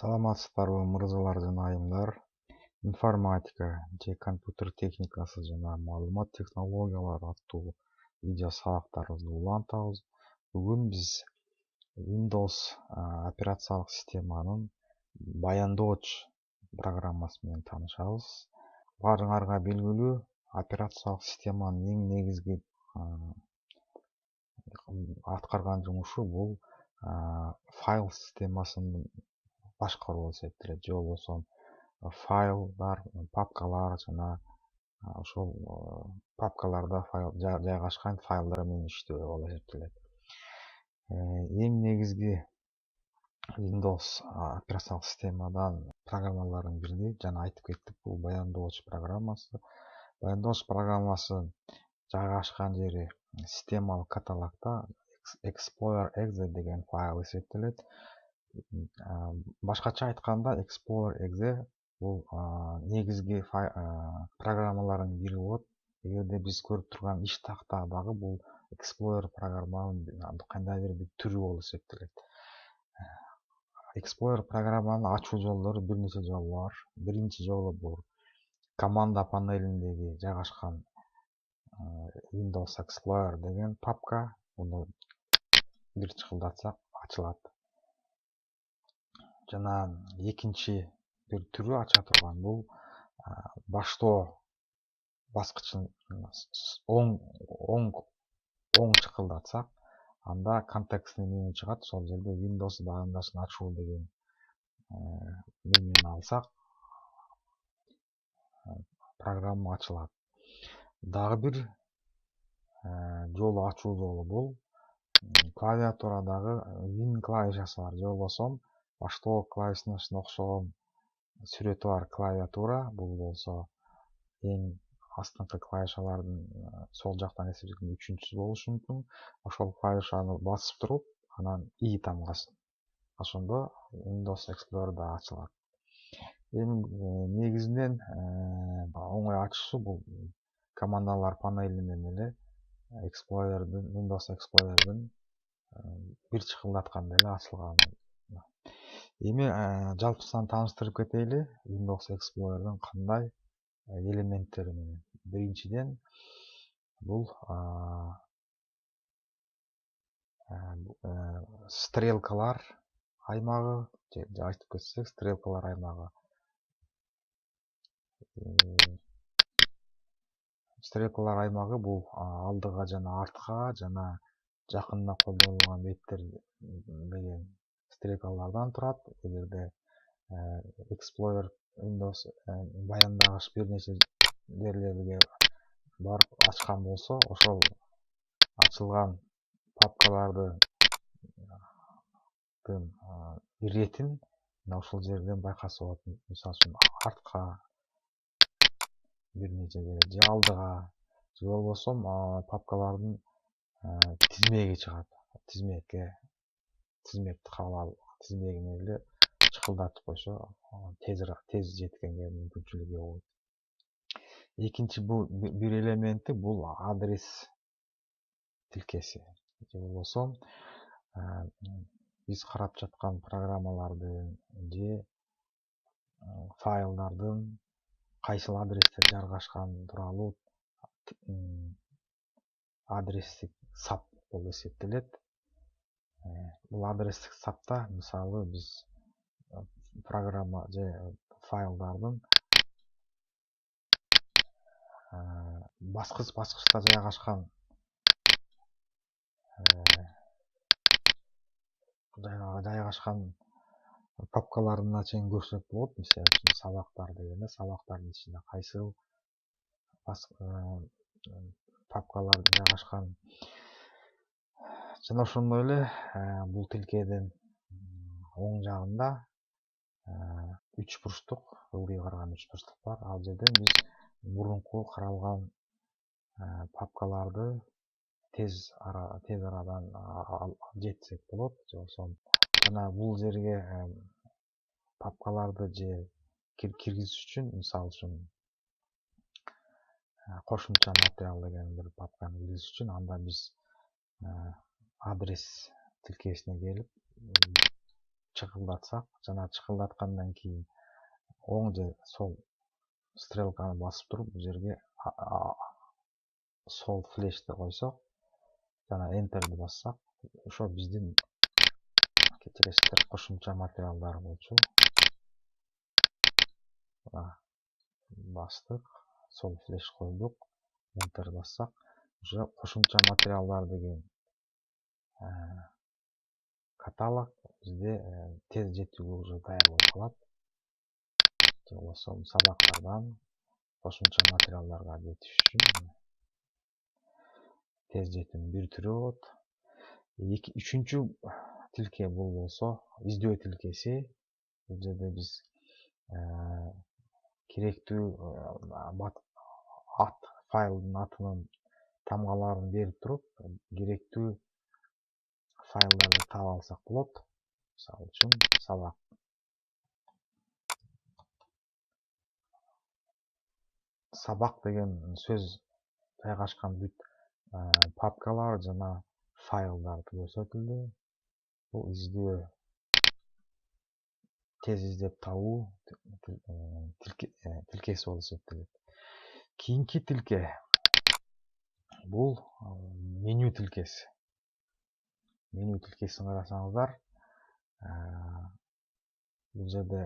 Саламатсыздарбы мырзалар жана айымдар. Информатика же компьютер техникасы жана маалымат технологиялары аттуу видео сабактарыбызды улантабыз. Бүгүн биз Windows операциялык системанын баяндооч программасы менен таанышабыз. Баарыңарга белгилүү, операциялык системанын эң негизги аткарган жумушу бул файл системасын башкаруу болуп эсептелет. Же болбосо файлдар, папкалар жана ошол папкаларда жайгашкан файлдар менен иштөө болуп эсептелет. Эң негизги Windows операциялык системадан программалардын бири жана айтып кеттик, бул баяндооч программасы. Баяндооч программасы жайгашкан жери системалык каталогдо Explorer.exe деген файл эсептелет. Башкача айтканда Explorer.exe бул негизги программалардын бири болот. Эгерде биз көрүп турган иш тактадагы бул Explorer программанын кандайдыр бир түрү болуп эсептелет. Explorer программанын ачуу жолдору бир нече жолу бар. Биринчи жолу бул команда панелиндеги жайгашкан Windows Explorer деген папка. Муну бир чыкылдатсак ачылат. Жана экинчи бир түрү ача турган бул баштоо баскычын оң чыкылдатсак, анда контекстный меню чыгат. Ошол жерде Windows баяндашын ачуу деген менюну алсак, программа ачылат. Дагы бир жолу ачуу жолу бул клавиатурадагы Win клавишасы бар, же болбосо баштоо клавишине окшогон сүрөтү бар клавиатура. Бул болсо эң астыңкы клавишалардын сол жактан эсептегенде үчүнчүсү болушу мүмкүн. Ошол клавишаны басып туруп, анан И тамгасын. Ошондо Windows Explorer да ачылат. Эми негизинен оңой ачуусу бул командалар панелинен эле Windows Explorer'дин бир чыкылдатканда эле ачылган. Эми жалпысынан тааныштырып кетели Windows Explorer'дин кандай элементтери менен. Биринчиден бул стрелкалар аймагы, же айтып кетсек, стрелкалар аймагы. Стрелкалар аймагы бул алдыга жана артка жана жакында колдонулган беттер деген стрелкалардан турат. Эгерде Explorer Windows баяндагыч бир нече жерлерге барып ачкан болсо, ошол ачылган папкалардын иретин ошол жерден байкаса болот. Мисалы үчүн артка бир нече же алдыга, же болбосо папкалардын тизмеги чыгат. Тизмекти кабыл алып, тизмегине эле чыкылдатып койсо, тез жеткенге мүмкүнчүлүгү болот. Экинчи бул бир элементи бул адрес тилкеси. Же болбосо биз карап жаткан программалардын же файлдардын кайсыл адрестер жайгашкан тууралуу адрестик сап болуп эсептелет. Бул адрестик сапта мисалы биз программа же файлдардын баскычта жайгашкан папкаларына чейин көрсөк болот. Мисалы үчүн сабактар дегенде сабактардын ичинде кайсыл папкалар жайгашкан. Жана ошондой эле бул тилкедин оң жагында 3 бурчтук, ылдый караган 3 бурчтук бар. Ал жерден биз мурунку каралган папкаларды тез арадан жетсек болот. Жана бул жерге папкаларды же киргизиш үчүн, мисалы үчүн кошумча материал деген бир папканы киргизиш үчүн, анда биз адрес тилкесине келип, чыкылдатсак жана чыкылдаткандан кийин оң же сол стрелканы басып туруп бул жерге сол флешти койсок жана энтерди бассак ошо биздин кечиресиздер кошумча материалдар болчу. Бастык, сол флеш койдук, энтер бассак уже кошумча материалдар деген каталог бизде тез жетүүгө уже даяр болуп калат. Же болбосо сабактардан кошумча материалдарга жетиш үчүн тез жетүүнүн бир түрү болот. Үчүнчү тилке бул болсо издөө тилкеси. Бул жерде биз керектүү файлдын атынын тамгаларын берип туруп, керектүү файлдарды таап алсак болот. Мисалы үчүн сабак. Сабак деген сөз жайгашкан бүт папкалар жана файлдарды көрсөтүлдү. Бул издөө, тез издеп табуу тилкеси болуп эсептелет. Кийинки тилке бул меню тилкеси. Меню тилкесин карасаңыздар, бул жерде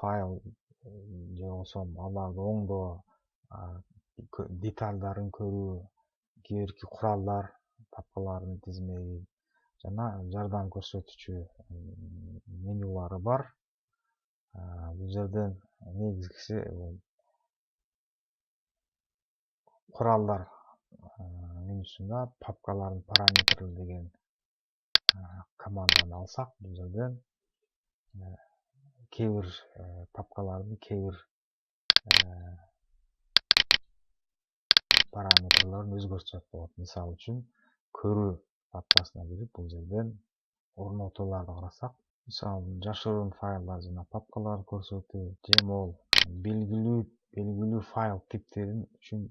файл же болбосо аларды оңдоо, детальдарын көрүү, кээ бирки куралдар, папкалардын тизмеги жана жардам көрсөтүүчү менюлары бар. Бул жерден негизгиси куралдар менюсунда папкалардын параметрлери деген команданы алсак, бул жерден кээ бир папкалардын кээ бир параметрлерин өзгөртсөк болот. Мисалы үчүн көрүү папкасына кирип, бул жерден орнотууларды карасак, мисалы жашыруун файлдар жана папкаларды көрсөтүү, же могул белгилүү файл типтерин үчүн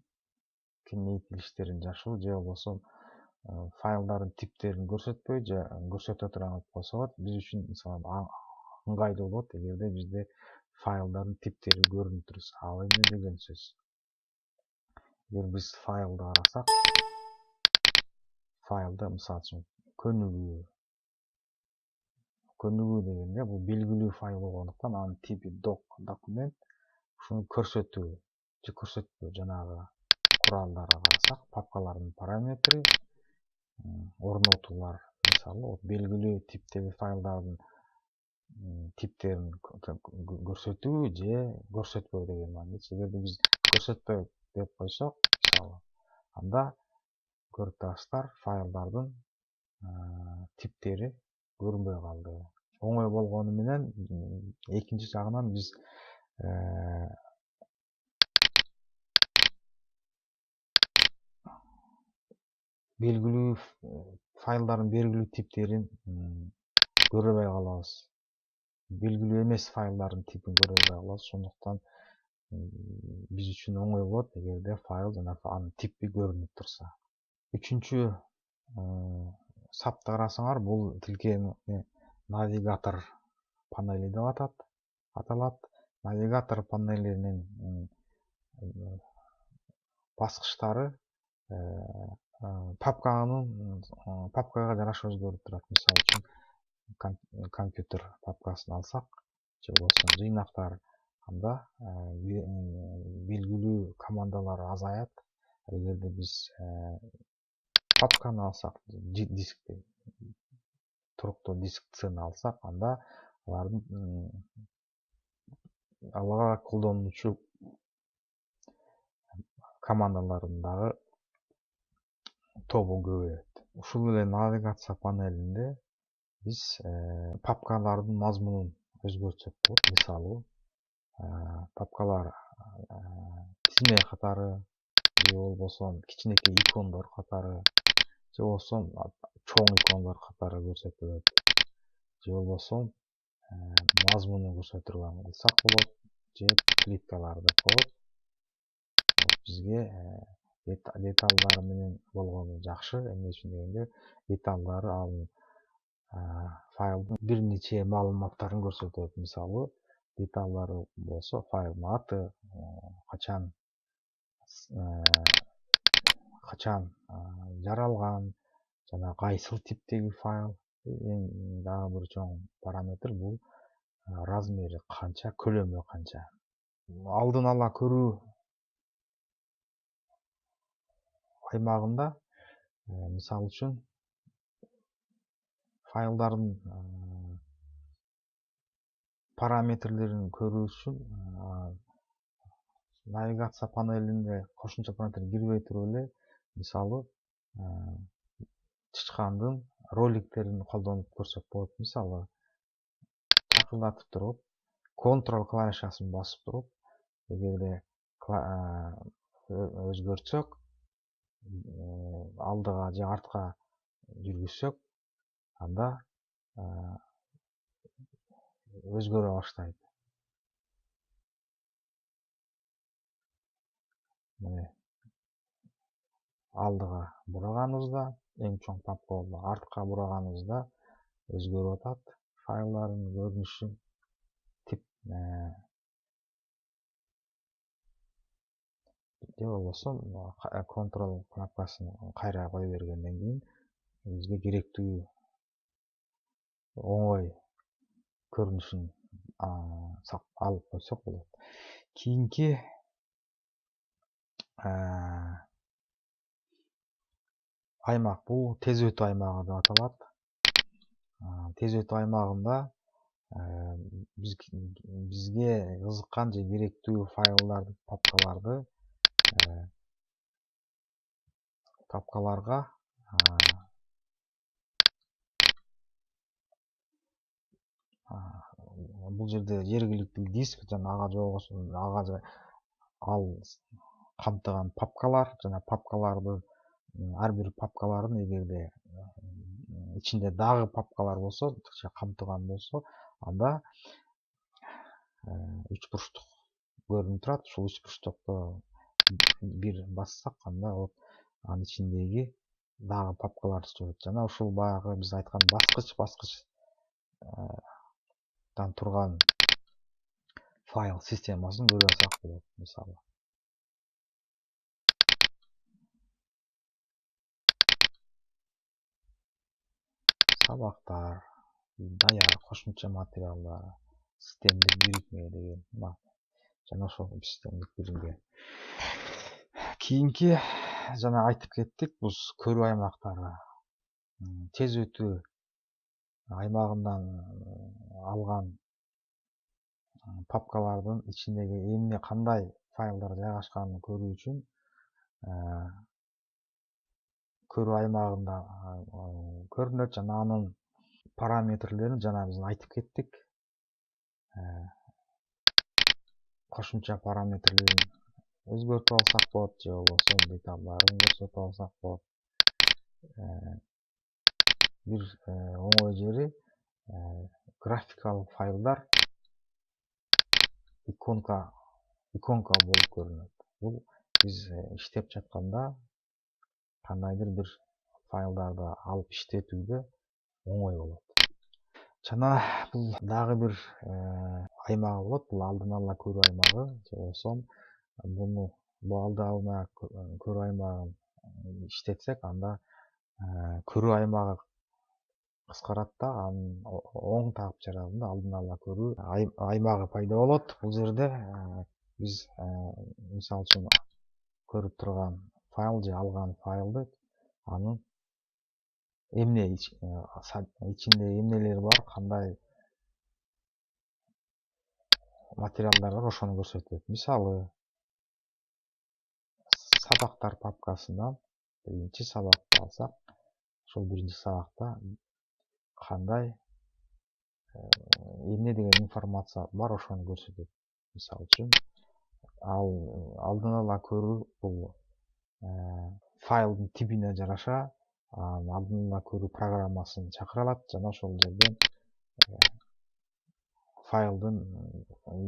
кеңейтилиштерин жашыруу, же болбосо файлдардын типтерин көрсөтпөй же көрсөтө турган болуп койсо болот. Биз үчүн мисалы ыңгайлуу болот эгерде бизде файлдардын типтери көрүнүп турса. Ал эмне деген сөз? Эгер биз файлды карасак, файлда мисалы үчүн көнүгүү дегенде бул белгилүү файл болгондуктан анын типи документ. Ушуну көрсөтүү же көрсөтпөө жанагы куралдарга карасак, папкалардын параметри, орнотуулар, мисалы белгилүү типтеги файлдардын типтерин көрсөтүү же көрсөтпөө деген мааниде. Эгерде биз көрсөтпөй деп койсок, мисалы, анда көрүп турасыздар, файлдардын типтери көрүнбөй калды. Оңой болгону менен, экинчи жагынан биз белгилүү файлдардын белгилүү типтерин көрөбөй калабыз. Белгилүү эмес файлдардын типин көрөбөй калабыз. Ошондуктан биз үчүн оңой болот эгерде файл жана анын типи көрүнүп турса. Үчүнчү сапты карасаңар, бул тилкени навигатор панели деп аталат. Навигатор панелинин баскычтары папкага жараша өзгөрүп турат. Мисалы үчүн компьютер папкасын алсак, же болбосо жыйнактар, анда белгилүү командалар азаят. Эгерде биз папканы алсак, дискти, туруктуу диск цны алсак, анда аларга колдонуучу командалардын дагы тобу көбөйөт. Ушул эле навигация панелинде биз папкалардын мазмунун өзгөртсөк болот. Мисалы, папкалар тизме катары, же болбосо кичинекей икондор катары, же болбосо чоң икондор катары көрсөтүлөт, же болбосо мазмунун көрсөтүлгөн кылсак болот, же плиткалар деп коет. Бизге деталдары менен болгону жакшы. Эмне үчүн дегенде, деталдары ал файлдын бир нече маалыматтарын көрсөтөт. Мисалы, деталдары болсо, файлдын аты, качан жаралган, жана кайсыл типтеги файл. Эң дагы бир чоң параметр бул размери канча, көлөмү канча. Алдын ала көрүү аймагында, мисалы үчүн, файлдардын параметрлерин көрүү үчүн навигация панелинде кошумча параметр кирбей туруп эле, мисалы, чычкандын роликтерин колдонуп көрсөк болот. Мисалы, чакылдатып туруп, Ctrl клавишасын басып туруп, эгерде өзгөртсөк, алдыга же артка жүргүзсөк, анда өзгөрө баштайт. Мына алдыга бураганыбызда эң чоң папка болду. Артка бураганыбызда өзгөрүп атат файлдардын көрүнүшү. Тип же болбосо Ctrl кнопкасын кайра кое бергенден кийин бизге керектүү оңой көрүнүшүн алып койсок болот. Кийинки аймак бул тез өтүү аймагы деп аталат. Тез өтүү аймагында бизге кызыккан же керектүү файлдарды, папкаларга бул жерде жергиликтүү диск жана ага жолгосун ал камтыган папкалар жана папкалардын ар бир папкалардын эгерде ичинде дагы папкалар болсо, камтыган болсо, анда үч бурчтук көрүнүп турат. Ушул үч бурчтукты бир бассак, анда вот анын ичиндеги дагы папкаларды чыгат. Жана ушул баягы биз айткан баскычтан турган файл системасын көрө алсак болот. Мисалы, сабактар, даяр кошумча материалдар, системдик бирикме деген, жана ошол системдик бирикме. Кийинки жана айтып кеттик, бул көрүү аймактары. Тез өтүү аймагынан алган папкалардын ичиндеги эмне кандай файлдар жайгашканын көрүү үчүн көрүү аймагында көрүнөт. Жана анын параметрлерин жана биз айтып кеттик. Кошумча параметрлерин өзгөртүп алсак болот, же болбосо деталдарын көрсөтүп алсак болот. Бир оңой жери графикалык файлдар иконка болуп көрүнөт. Бул биз иштеп жатканда кандайдыр бир файлдарды алып иштетүүгө оңой болот. Жана бул дагы бир аймагы болот. Бул алдын ала көрүү аймагы, же болбосо бул алдын ала көрүү аймагын иштетсек, анда көрүү аймагы кыскарат да, анын оң тап жарабында алдын ала көрүү аймагы пайда болот. Бул жерде биз мисалы үчүн көрүп турган файл же алган файлды, анын эмне ичинде эмнелер бар, кандай материалдар бар, ошону көрсөтөт. Мисалы, сабактар папкасынан биринчи сабакты алсак, ошол биринчи сабакта кандай эмне деген информация бар, ошону көрсөтөт. Мисалы үчүн, ал алдын ала көрүү бул файлдын типине жараша алдын ала көрүү программасын чакыра алат, жана ошол жерден файлдын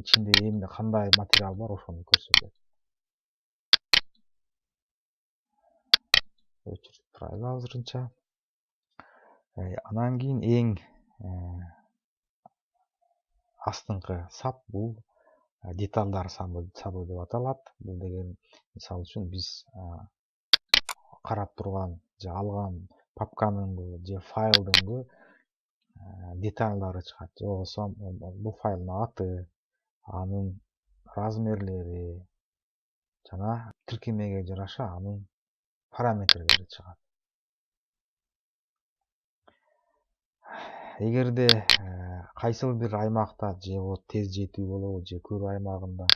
ичинде эмне кандай материал бар, ошону көрсөтөт. Өчүрүп турайлы азырынча. Анан кийин эң астыңкы сап бул деталдар сабы деп аталат. Бул деген мисалы үчүн биз карап турган же алган папканыңбы же файлдыңбы детальдары чыгат. Же болбосо бул файлдын аты, анын размерлери жана тиркемеге жараша анын параметрлери чыгат. Эгерде кайсыл бир аймакта же тез жетүү болобу же көрүү аймагында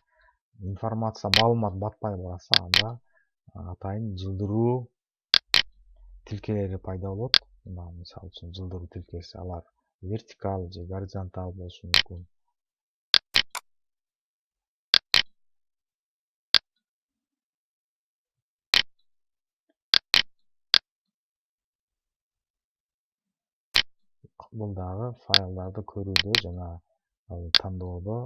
информация, маалымат батпай барса, анда атайын жылдыруу тилкелери пайда болот. Мисалы үчүн жылдыруу тилкеси, алар вертикаль же горизонталь болушу мүмкүн. Бул дагы файлдарды көрүүдө жана тандоодо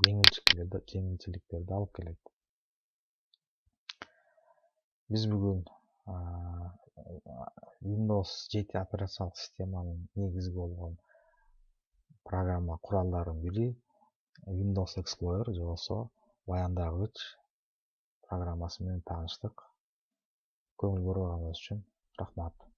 жеңилчиликтерди алып келет. Биз бүгүн Windows 7 операциялык системанын негизги болгон программа куралдарынын бири Windows Explorer же болбосо баяндагыч программасы менен тааныштык. Көңүл бурганыңыз үчүн рахмат.